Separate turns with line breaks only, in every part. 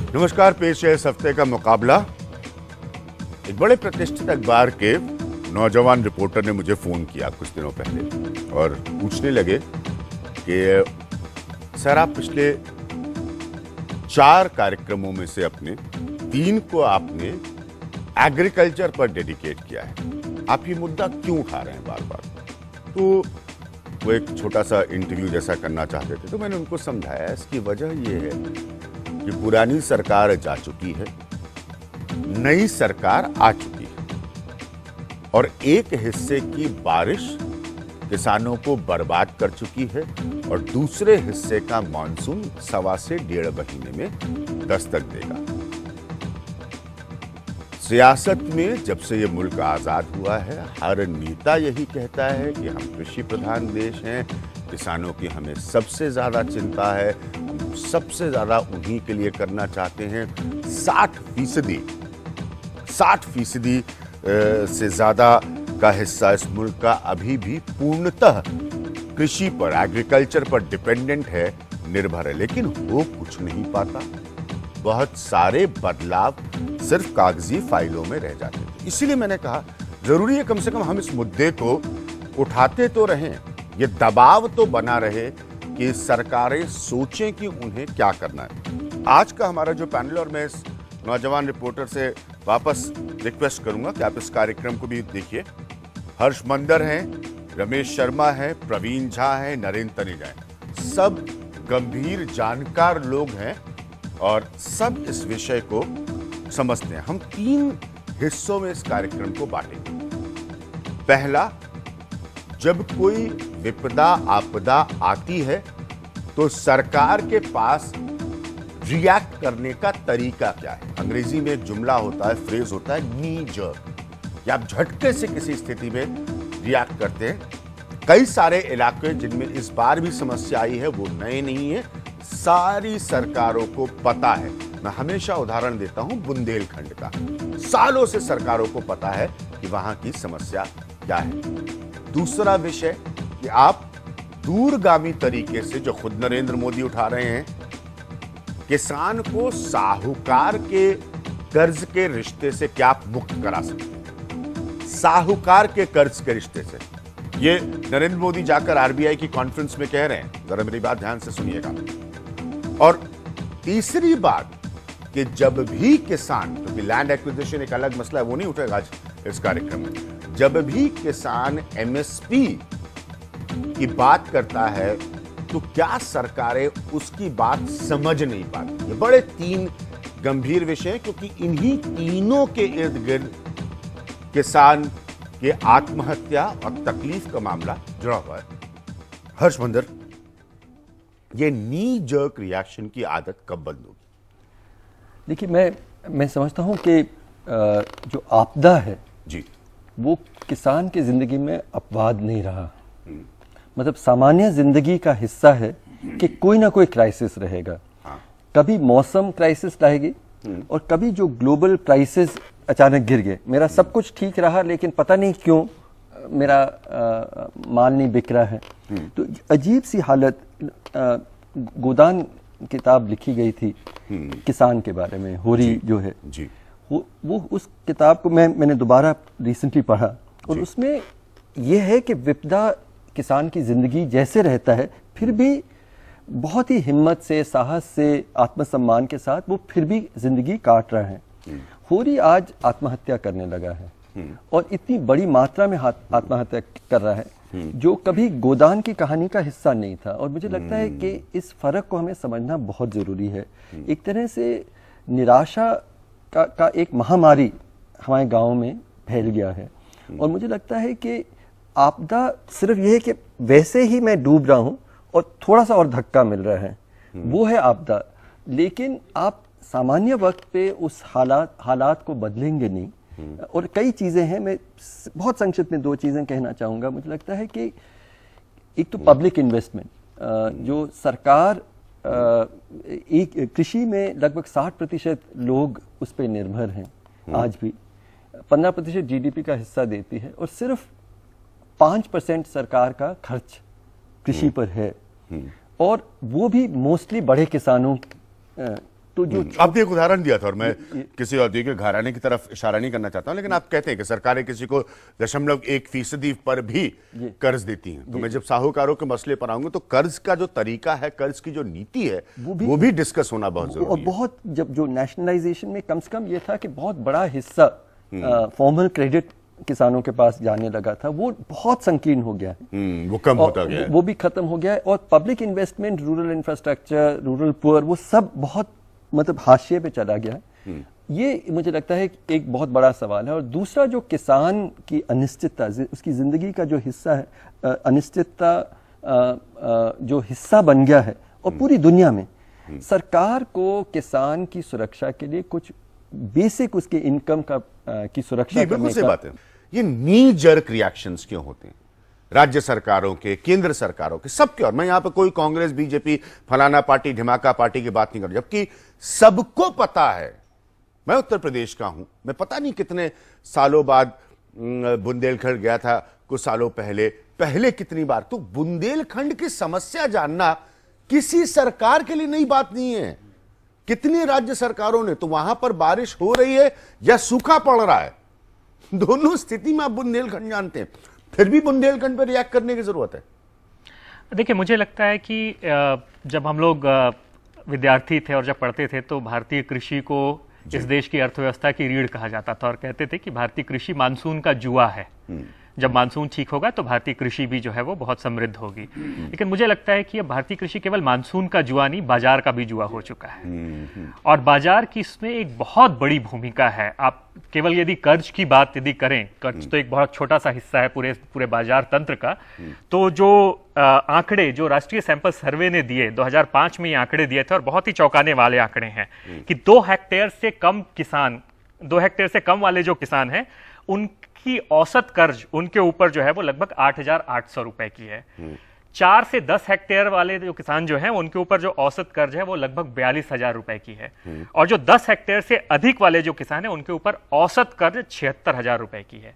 नमस्कार, पेश है इस हफ्ते का मुकाबला। एक बड़े प्रतिष्ठित अखबार के नौजवान रिपोर्टर ने मुझे फोन किया कुछ दिनों पहले और पूछने लगे कि सर, आप पिछले 4 कार्यक्रमों में से अपने 3 को आपने एग्रीकल्चर पर डेडिकेट किया है, आप ये मुद्दा क्यों उठा रहे हैं बार बार? तो वो एक छोटा सा इंटरव्यू जैसा करना चाहते थे, तो मैंने उनको समझाया इसकी वजह ये है कि पुरानी सरकार जा चुकी है, नई सरकार आ चुकी है और एक हिस्से की बारिश किसानों को बर्बाद कर चुकी है और दूसरे हिस्से का मानसून 1.25 से 1.5 महीने में दस्तक देगा। सियासत में जब से ये मुल्क आजाद हुआ है, हर नेता यही कहता है कि हम कृषि प्रधान देश हैं, किसानों की हमें सबसे ज्यादा चिंता है, हम सबसे ज्यादा उन्हीं के लिए करना चाहते हैं। 60% से ज्यादा का हिस्सा इस मुल्क का अभी भी पूर्णतः कृषि पर, एग्रीकल्चर पर डिपेंडेंट है, निर्भर है, लेकिन हो कुछ नहीं पाता। बहुत सारे बदलाव सिर्फ कागजी फाइलों में रह जाते थे। इसीलिए मैंने कहा जरूरी है कम से कम हम इस मुद्दे को उठाते तो रहें, ये दबाव तो बना रहे कि सरकारें सोचें कि उन्हें क्या करना है। आज का हमारा जो पैनल, और मैं इस नौजवान रिपोर्टर से वापस रिक्वेस्ट करूंगा कि आप इस कार्यक्रम को भी देखिए। हर्ष मंदर हैं, रमेश शर्मा है, प्रवीण झा है, नरेंद्र तनेजा है, सब गंभीर जानकार लोग हैं और सब इस विषय को समझते हैं। हम 3 हिस्सों में इस कार्यक्रम को बांटेंगे। पहला, जब कोई विपदा आपदा आती है तो सरकार के पास रिएक्ट करने का तरीका क्या है। अंग्रेजी में एक जुमला होता है, फ्रेज होता है, नी जर्क, कि आप झटके से किसी स्थिति में रिएक्ट करते हैं। कई सारे इलाके जिनमें इस बार भी समस्या आई है वो नए नहीं है, सारी सरकारों को पता है। मैं हमेशा उदाहरण देता हूं बुंदेलखंड का, सालों से सरकारों को पता है कि वहां की समस्या क्या है। दूसरा विषय कि आप दूरगामी तरीके से, जो खुद नरेंद्र मोदी उठा रहे हैं, किसान को साहूकार के कर्ज के रिश्ते से क्या आप मुक्त करा सकते हैं। साहूकार के कर्ज के रिश्ते से ये नरेंद्र मोदी जाकर आरबीआई की कॉन्फ्रेंस में कह रहे हैं, जरा मेरी बात ध्यान से सुनिएगा। और तीसरी बात कि जब भी किसान, क्योंकि लैंड एक्विजिशन एक अलग मसला है, वो नहीं उठेगा आज इस कार्यक्रम में, जब भी किसान एमएसपी की बात करता है तो क्या सरकारें उसकी बात समझ नहीं पाती। ये बड़े 3 गंभीर विषय हैं, क्योंकि इन्हीं तीनों के इर्द गिर्द किसान के आत्महत्या और तकलीफ का मामला जुड़ा हुआ है। हर्ष मंदर, ये नी जर्क रिएक्शन की आदत कब बंद होगी?
देखिए, मैं समझता हूं कि जो आपदा है
जी, वो
किसान की जिंदगी में अपवाद नहीं रहा। मतलब सामान्य जिंदगी का हिस्सा है कि कोई ना कोई क्राइसिस रहेगा। कभी मौसम क्राइसिस लाएगी और कभी जो ग्लोबल क्राइसिस अचानक गिर गए। मेरा सब कुछ ठीक रहा लेकिन पता नहीं क्यों मेरा माल नहीं बिक रहा है। तो अजीब सी हालत। गोदान किताब लिखी गई थी किसान के बारे में, होरी जो है जी, वो उस किताब को मैंने दोबारा रिसेंटली पढ़ा और उसमें यह है कि विपदा किसान की जिंदगी जैसे रहता है, फिर भी बहुत ही हिम्मत से, साहस से, आत्मसम्मान के साथ वो फिर भी जिंदगी काट रहा है। होरी आज आत्महत्या करने लगा है और इतनी बड़ी मात्रा में आत्महत्या कर रहा है, जो कभी गोदान की कहानी का हिस्सा नहीं था। और मुझे लगता है कि इस फर्क को हमें समझना बहुत जरूरी है। एक तरह से निराशा का एक महामारी हमारे गांव में फैल गया है और मुझे लगता है कि आपदा सिर्फ यह है कि वैसे ही मैं डूब रहा हूं और थोड़ा सा और धक्का मिल रहा है, वो है आपदा। लेकिन आप सामान्य वक्त पे उस हालात को बदलेंगे नहीं। और कई चीजें हैं, मैं बहुत संक्षिप्त में 2 चीजें कहना चाहूंगा। मुझे लगता है कि एक तो पब्लिक इन्वेस्टमेंट, जो सरकार एक कृषि में लगभग 60% लोग उस पर निर्भर हैं, आज भी 15% जीडीपी का हिस्सा देती है और सिर्फ 5% सरकार का खर्च कृषि पर है और वो भी मोस्टली बड़े किसानों तो जो
आपने एक उदाहरण दिया था और मैं किसी औद्योगिक घराने की तरफ इशारा नहीं करना चाहता हूं, लेकिन आप कहते हैं कि सरकारें किसी को 0.1% पर भी कर्ज देती हैं। तो मैं जब साहूकारों के मसले पर आऊंगा तो कर्ज का जो तरीका है, कर्ज की जो नीति है, वो भी डिस्कस होना बहुत जरूरी
और
है।
बहुत जब जो नेशनलाइजेशन में कम से कम ये था कि बहुत बड़ा हिस्सा फॉर्मल क्रेडिट किसानों के पास जाने लगा था, वो बहुत संकीर्ण हो गया है।
वो कम होता गया है।
वो भी खत्म हो गया है और public investment, rural infrastructure, rural poor, वो सब बहुत मतलब हाशिए पे चला गया है। ये मुझे लगता है कि एक बहुत बड़ा सवाल है। और दूसरा जो किसान की अनिश्चितता, उसकी जिंदगी का जो हिस्सा है, अनिश्चितता जो हिस्सा बन गया है, और पूरी दुनिया में सरकार को किसान की सुरक्षा के लिए कुछ बेसिक उसके इनकम का की सुरक्षा
बिल्कुल सही बात है। ये नी जर्क रिएक्शंस क्यों होते हैं राज्य सरकारों के, केंद्र सरकारों के, सबके? और मैं यहां पे कोई कांग्रेस, बीजेपी, फलाना पार्टी, ढिमाका पार्टी की बात नहीं कर रहा, जबकि सबको पता है। मैं उत्तर प्रदेश का हूं, मैं पता नहीं कितने सालों बाद बुंदेलखंड गया था, कुछ सालों पहले कितनी बार। तो बुंदेलखंड की समस्या जानना किसी सरकार के लिए नई बात नहीं है। कितनी राज्य सरकारों ने, तो वहां पर बारिश हो रही है या सूखा पड़ रहा है, दोनों स्थिति में आप बुंदेलखंड जानते हैं, फिर भी बुंदेलखंड पर रिएक्ट करने की जरूरत है।
देखिए, मुझे लगता है कि जब हम लोग विद्यार्थी थे और जब पढ़ते थे तो भारतीय कृषि को इस देश की अर्थव्यवस्था की रीढ़ कहा जाता था और कहते थे कि भारतीय कृषि मानसून का जुआ है। जब मानसून ठीक होगा तो भारतीय कृषि भी जो है वो बहुत समृद्ध होगी। लेकिन मुझे लगता है कि अब भारतीय कृषि केवल मानसून का जुआ नहीं, बाजार का भी जुआ हो चुका है। और बाजार की इसमें एक बहुत बड़ी भूमिका है। आप केवल यदि कर्ज की बात यदि करें, कर्ज तो एक बहुत छोटा सा हिस्सा है पूरे बाजार तंत्र का। तो जो आंकड़े जो राष्ट्रीय सैंपल सर्वे ने दिए 2005 में, ये आंकड़े दिए थे और बहुत ही चौंकाने वाले आंकड़े हैं कि 2 हेक्टेयर से कम वाले जो किसान हैं, उनकी औसत कर्ज उनके ऊपर जो है वो लगभग 8,800 रुपए की है। 4 से 10 हेक्टेयर वाले जो किसान जो हैं, उनके ऊपर जो औसत कर्ज है वो लगभग 42,000 रुपए की है। और जो 10 हेक्टेयर से अधिक वाले जो किसान हैं, उनके ऊपर औसत कर्ज 76,000 रुपए की है।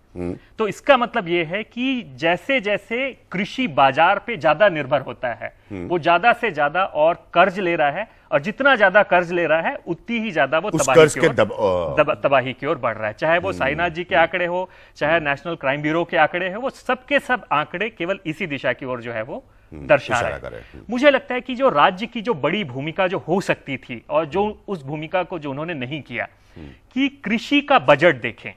तो इसका मतलब ये है कि जैसे जैसे कृषि बाजार पे ज्यादा निर्भर होता है, वो ज्यादा से ज्यादा और कर्ज ले रहा है, और जितना ज्यादा कर्ज ले रहा है उतनी ही ज्यादा वो तबाही की ओर बढ़ रहा है। चाहे वो साईनाथ जी के आंकड़े हो, चाहे नेशनल क्राइम ब्यूरो के आंकड़े हो, वो सबके सब आंकड़े केवल इसी दिशा की ओर जो है वो दर्शा रहे हैं। मुझे लगता है कि जो राज्य की जो बड़ी भूमिका जो हो सकती थी, और जो उस भूमिका को जो उन्होंने नहीं किया, कि कृषि का बजट देखें।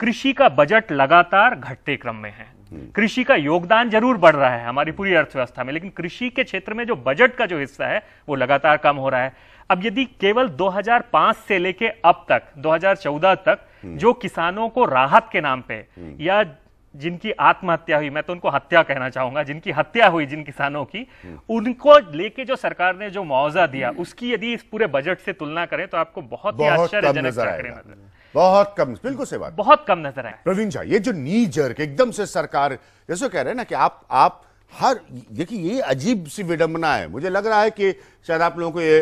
कृषि का बजट लगातार घटते क्रम में है। कृषि का योगदान जरूर बढ़ रहा है हमारी पूरी अर्थव्यवस्था में, लेकिन कृषि के क्षेत्र में जो बजट का जो हिस्सा है वो लगातार कम हो रहा है। अब यदि केवल 2005 से लेके अब तक 2014 तक जो किसानों को राहत के नाम पे, या जिनकी आत्महत्या हुई, मैं तो उनको हत्या कहना चाहूंगा, जिनकी हत्या हुई जिन किसानों की, उनको लेके जो सरकार ने जो मुआवजा दिया, उसकी यदि इस पूरे बजट से तुलना करें तो आपको बहुत ही आश्चर्यजनक आंकड़े
बहुत कम, बिल्कुल सही बात,
बहुत कम नजर आए।
प्रवीण झा, ये जो नी जर्क एकदम से सरकार, जैसे कह रहे हैं ना कि आप हर, देखिए ये अजीब सी विडंबना है। मुझे लग रहा है कि शायद आप लोगों को ये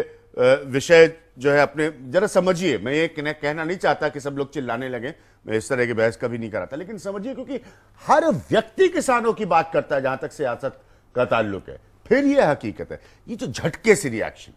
विषय जो है अपने जरा समझिए। मैं ये कहना नहीं चाहता कि सब लोग चिल्लाने लगे, मैं इस तरह की बहस कभी नहीं कराता, लेकिन समझिए क्योंकि हर व्यक्ति किसानों की बात करता है जहां तक सियासत का ताल्लुक है। फिर ये हकीकत है, ये जो झटके से रिएक्शन,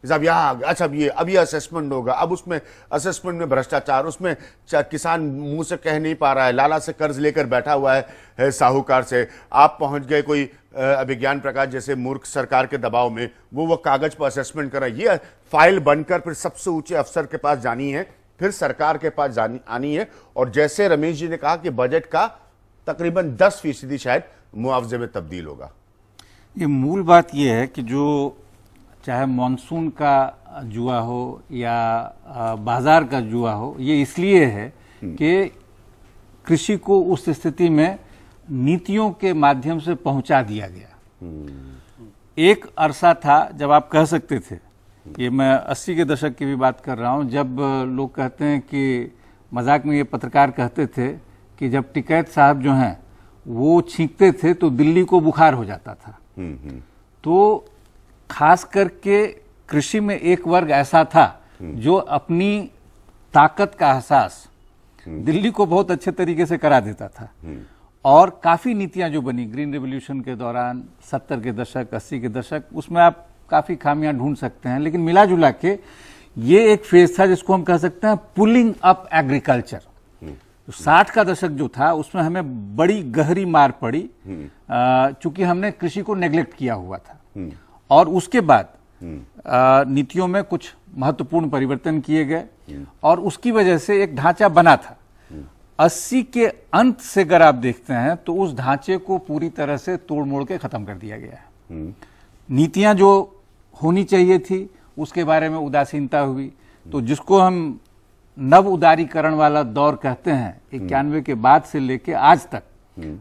अब यहाँ अच्छा अब ये असेसमेंट होगा, अब उसमें असेसमेंट में भ्रष्टाचार, उसमें किसान मुंह से कह नहीं पा रहा है, लाला से कर्ज लेकर बैठा हुआ है साहूकार से, आप पहुंच गए कोई अभिज्ञान प्रकाश जैसे मूर्ख सरकार के दबाव में, वो कागज पर असेसमेंट कर रहा है, ये फाइल बनकर फिर सबसे ऊंचे अफसर के पास जानी है, फिर सरकार के पास आनी है, और जैसे रमेश जी ने कहा कि बजट का तकरीबन 10% शायद मुआवजे में तब्दील होगा।
ये मूल बात ये है कि जो चाहे मॉनसून का जुआ हो या बाजार का जुआ हो, ये इसलिए है कि कृषि को उस स्थिति में नीतियों के माध्यम से पहुंचा दिया गया। एक अरसा था जब आप कह सकते थे, ये मैं 80 के दशक की भी बात कर रहा हूं, जब लोग कहते हैं कि मजाक में ये पत्रकार कहते थे कि जब टिकैत साहब जो हैं वो छींकते थे तो दिल्ली को बुखार हो जाता था। तो खास करके कृषि में एक वर्ग ऐसा था जो अपनी ताकत का एहसास दिल्ली को बहुत अच्छे तरीके से करा देता था, और काफी नीतियां जो बनी ग्रीन रेवोल्यूशन के दौरान 70 के दशक 80 के दशक, उसमें आप काफी खामियां ढूंढ सकते हैं, लेकिन मिला जुला के ये एक फेज था जिसको हम कह सकते हैं पुलिंग अप एग्रीकल्चर। 60 का दशक जो था उसमें हमें बड़ी गहरी मार पड़ी, चूंकि हमने कृषि को नेग्लेक्ट किया हुआ था। और उसके बाद नीतियों में कुछ महत्वपूर्ण परिवर्तन किए गए और उसकी वजह से एक ढांचा बना था। 80 के अंत से अगर आप देखते हैं तो उस ढांचे को पूरी तरह से तोड़ मोड़ के खत्म कर दिया गया है। नीतियां जो होनी चाहिए थी उसके बारे में उदासीनता हुई। तो जिसको हम नव उदारीकरण वाला दौर कहते हैं 91 के बाद से लेके आज तक,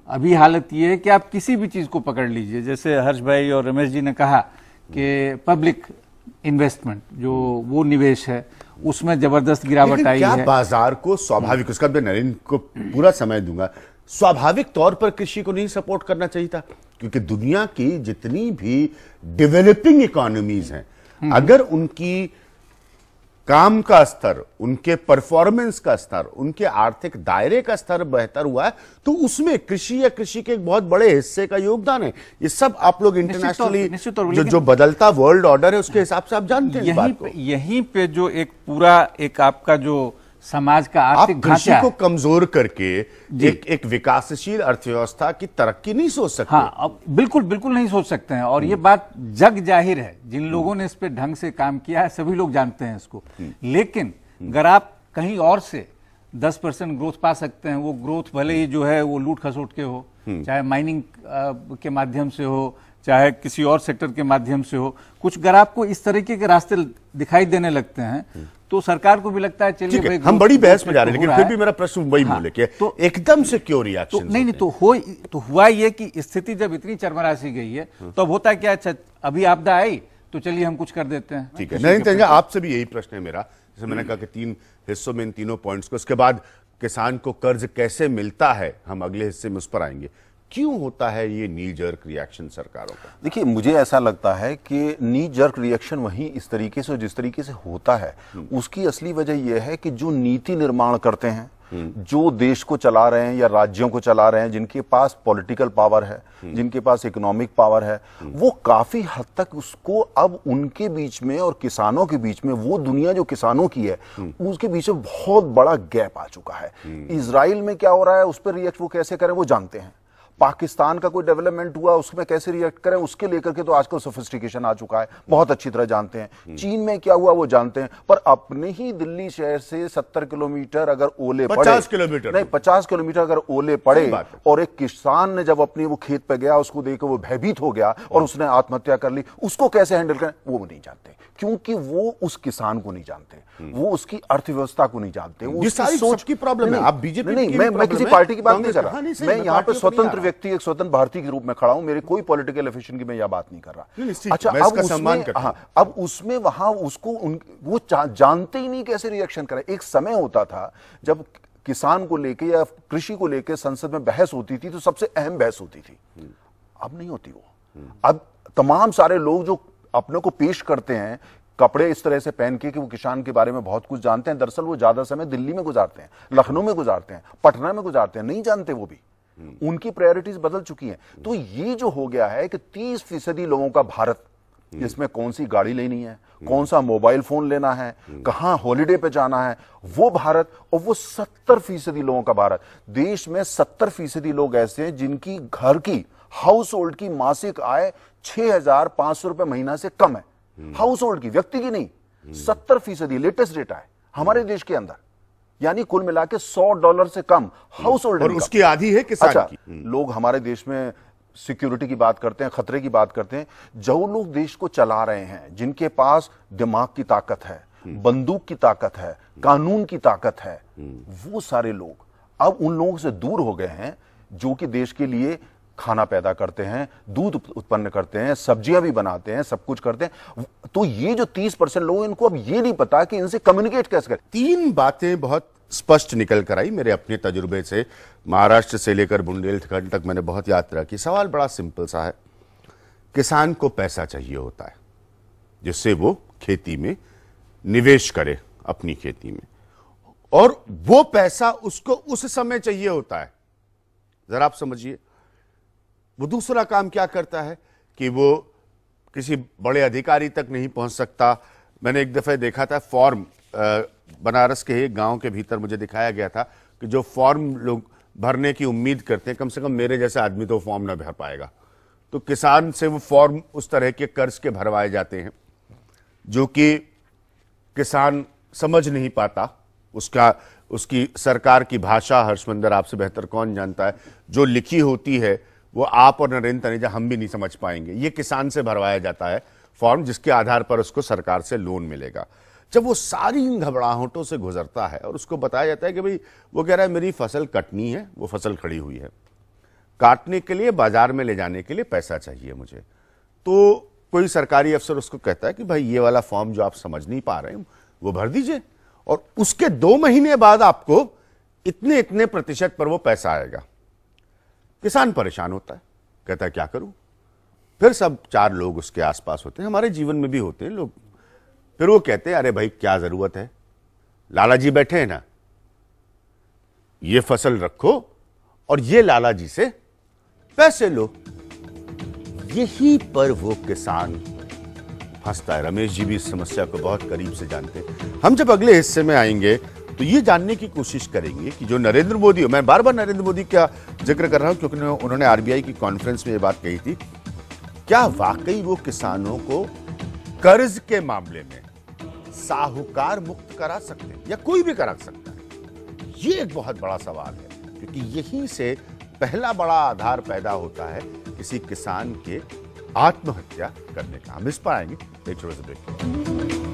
अभी हालत ये है कि आप किसी भी चीज को पकड़ लीजिए, जैसे हर्ष भाई और रमेश जी ने कहा कि पब्लिक इन्वेस्टमेंट जो वो निवेश है उसमें जबरदस्त गिरावट आई है।
बाजार को स्वाभाविक, उसका मैं नरेंद्र को पूरा समय दूंगा, स्वाभाविक तौर पर कृषि को नहीं सपोर्ट करना चाहिए था? क्योंकि दुनिया की जितनी भी डेवलपिंग इकोनॉमीज हैं, अगर उनकी काम का स्तर, उनके परफॉर्मेंस का स्तर, उनके आर्थिक दायरे का स्तर बेहतर हुआ है तो उसमें कृषि या कृषि के एक बहुत बड़े हिस्से का योगदान है। ये सब आप लोग इंटरनेशनली जो बदलता वर्ल्ड ऑर्डर है उसके हिसाब से आप जानते हैं इस बात को।
यहीं पे जो एक पूरा एक आपका जो समाज का आर्थिक
कृषि को कमजोर करके एक विकासशील अर्थव्यवस्था की तरक्की नहीं सोच सकते।
हाँ, अब बिल्कुल नहीं सोच सकते हैं। और ये बात जग जाहिर है, जिन लोगों ने इस पे ढंग से काम किया है सभी लोग जानते हैं इसको। लेकिन अगर आप कहीं और से 10% ग्रोथ पा सकते हैं, वो ग्रोथ भले ही जो है वो लूट खसोट के हो, चाहे माइनिंग के माध्यम से हो, चाहे किसी और सेक्टर के माध्यम से हो, कुछ अगर आपको इस तरीके के रास्ते दिखाई देने लगते हैं तो सरकार को भी लगता है चलिए भाई,
हम बड़ी बहस में जा रहे हैं, लेकिन फिर भी मेरा प्रश्न वही मूल्य के तो एकदम से क्यों रिएक्शन?
नहीं तो हुआ ये कि स्थिति जब इतनी चरमरासी गई है तो अब होता है क्या, अच्छा अभी आपदा आई तो चलिए हम कुछ कर देते हैं।
ठीक है, नहीं आपसे भी यही प्रश्न है मेरा। जैसे मैंने कहा कि 3 हिस्सों में इन तीनों पॉइंट्स को, उसके बाद किसान को कर्ज कैसे मिलता है, हम अगले हिस्से में उस पर आएंगे। क्यों होता है ये नी जर्क रिएक्शन सरकारों का?
देखिए, मुझे ऐसा लगता है कि नी जर्क रिएक्शन वही इस तरीके से जिस तरीके से होता है उसकी असली वजह यह है कि जो नीति निर्माण करते हैं, जो देश को चला रहे हैं या राज्यों को चला रहे हैं, जिनके पास पॉलिटिकल पावर है, जिनके पास इकोनॉमिक पावर है, वो काफी हद तक उसको अब उनके बीच में और किसानों के बीच में, वो दुनिया जो किसानों की है उसके बीच में बहुत बड़ा गैप आ चुका है। इजराइल में क्या हो रहा है उस पर रिएक्ट वो कैसे करें वो जानते हैं। पाकिस्तान का कोई डेवलपमेंट हुआ उसमें कैसे रिएक्ट करें उसके लेकर के तो आजकल सोफिस्टिकेशन आ चुका है, बहुत अच्छी तरह जानते हैं। चीन में क्या हुआ वो जानते हैं। पर अपने ही दिल्ली शहर से 70 किलोमीटर अगर ओले पड़े,
50 किलोमीटर नहीं
50 किलोमीटर अगर ओले पड़े और एक किसान ने जब अपनी वो खेत पे गया उसको देखकर वो भयभीत हो गया और उसने आत्महत्या कर ली, उसको कैसे हैंडल करें वो नहीं जानते, क्योंकि वो उस किसान को नहीं जानते, वो उसकी अर्थव्यवस्था को नहीं जानते। वो
सारी सोच की प्रॉब्लम है। आप बीजेपी
नहीं, मैं किसी पार्टी की बात नहीं कर रहा, मैं यहाँ पे स्वतंत्र व्यक्ति, एक स्वतंत्र भारतीय के रूप में खड़ा हूं, मेरे कोई पॉलिटिकल एफिशिएंट की मैं यह बात नहीं कर रहा। अच्छा, अब उसमें वहां उसको वो जानते ही नहीं कैसे रिएक्शन करें। एक समय होता था जब किसान को लेके या कृषि को लेके संसद में बहस होती थी तो सबसे अहम बहस होती थी, अब नहीं होती वो। अब तमाम सारे लोग जो अपने को पेश करते हैं कपड़े इस तरह से पहन के कि वो किसान के बारे में बहुत कुछ जानते हैं, दरअसल वो ज्यादा समय दिल्ली में गुजारते हैं, लखनऊ में गुजारते हैं, पटना में गुजारते हैं, नहीं जानते वो भी। उनकी प्रायोरिटीज बदल चुकी हैं। तो ये जो हो गया है कि 30% लोगों का भारत, जिसमें कौन सी गाड़ी लेनी है, कौन सा मोबाइल फोन लेना है, कहां हॉलिडे पे जाना है, वो भारत, और वो 70% लोगों का भारत। देश में 70% लोग ऐसे हैं जिनकी घर की हाउस होल्ड की मासिक आय 6,500 रुपए महीना से कम है। हाउस होल्ड की, व्यक्ति की नहीं। 70% लेटेस्ट डेटा है हमारे देश के अंदर, यानी कुल मिला के $100 से कम हाउस होल्ड,
और उसकी आधी है किसान की।
लोग हमारे देश में सिक्योरिटी की बात करते हैं, खतरे की बात करते हैं, जो लोग देश को चला रहे हैं, जिनके पास दिमाग की ताकत है, बंदूक की ताकत है, कानून की ताकत है, वो सारे लोग अब उन लोगों से दूर हो गए हैं जो कि देश के लिए खाना पैदा करते हैं, दूध उत्पन्न करते हैं, सब्जियां भी बनाते हैं, सब कुछ करते हैं। तो ये जो 30% लोग, इनको अब ये नहीं पता कि इनसे कम्युनिकेट कैसे करें।
3 बातें बहुत स्पष्ट निकल कर आई मेरे अपने तजुर्बे से। महाराष्ट्र से लेकर बुंदेलखंड तक मैंने बहुत यात्रा की। सवाल बड़ा सिंपल सा है, किसान को पैसा चाहिए होता है जिससे वो खेती में निवेश करे, अपनी खेती में, और वो पैसा उसको उस समय चाहिए होता है। जरा आप समझिए, वो दूसरा काम क्या करता है कि वो किसी बड़े अधिकारी तक नहीं पहुंच सकता, मैंने एक दफे देखा था फॉर्म, बनारस के एक गांव के भीतर मुझे दिखाया गया था कि जो फॉर्म लोग भरने की उम्मीद करते हैं, कम से कम मेरे जैसा आदमी तो फॉर्म ना भर पाएगा, तो किसान से वो फॉर्म उस तरह के कर्ज के भरवाए जाते हैं जो कि किसान समझ नहीं पाता। उसकी सरकार की भाषा हर्षमंदर आपसे बेहतर कौन जानता है, जो लिखी होती है वो आप और नरेंद्र तनेजा हम भी नहीं समझ पाएंगे। ये किसान से भरवाया जाता है फॉर्म, जिसके आधार पर उसको सरकार से लोन मिलेगा। जब वो सारी घबराहटों से गुजरता है और उसको बताया जाता है कि भाई, वो कह रहा है मेरी फसल कटनी है, वो फसल खड़ी हुई है, काटने के लिए बाजार में ले जाने के लिए पैसा चाहिए मुझे, तो कोई सरकारी अफसर उसको कहता है कि भाई ये वाला फॉर्म जो आप समझ नहीं पा रहे हैं वो भर दीजिए, और उसके 2 महीने बाद आपको इतने इतने प्रतिशत पर वो पैसा आएगा। किसान परेशान होता है, कहता है क्या करूं। फिर सब 4 लोग उसके आसपास होते हैं, हमारे जीवन में भी होते हैं लोग, फिर वो कहते हैं अरे भाई क्या जरूरत है, लाला जी बैठे हैं ना, ये फसल रखो और ये लाला जी से पैसे लो। यही पर वो किसान फंसता है। रमेश जी भी इस समस्या को बहुत करीब से जानते हैं। हम जब अगले हिस्से में आएंगे तो ये जानने की कोशिश करेंगे कि जो नरेंद्र मोदी, मैं बार बार नरेंद्र मोदी का जिक्र कर रहा हूं क्योंकि उन्होंने आरबीआई की कॉन्फ्रेंस में ये बात कही थी, क्या वाकई वो किसानों को कर्ज के मामले में साहूकार मुक्त करा सकते हैं या कोई भी करा सकता है? ये एक बहुत बड़ा सवाल है, क्योंकि यहीं से पहला बड़ा आधार पैदा होता है किसी किसान के आत्महत्या करने का। हम इस पर आएंगे एक छोटे से ब्रेक।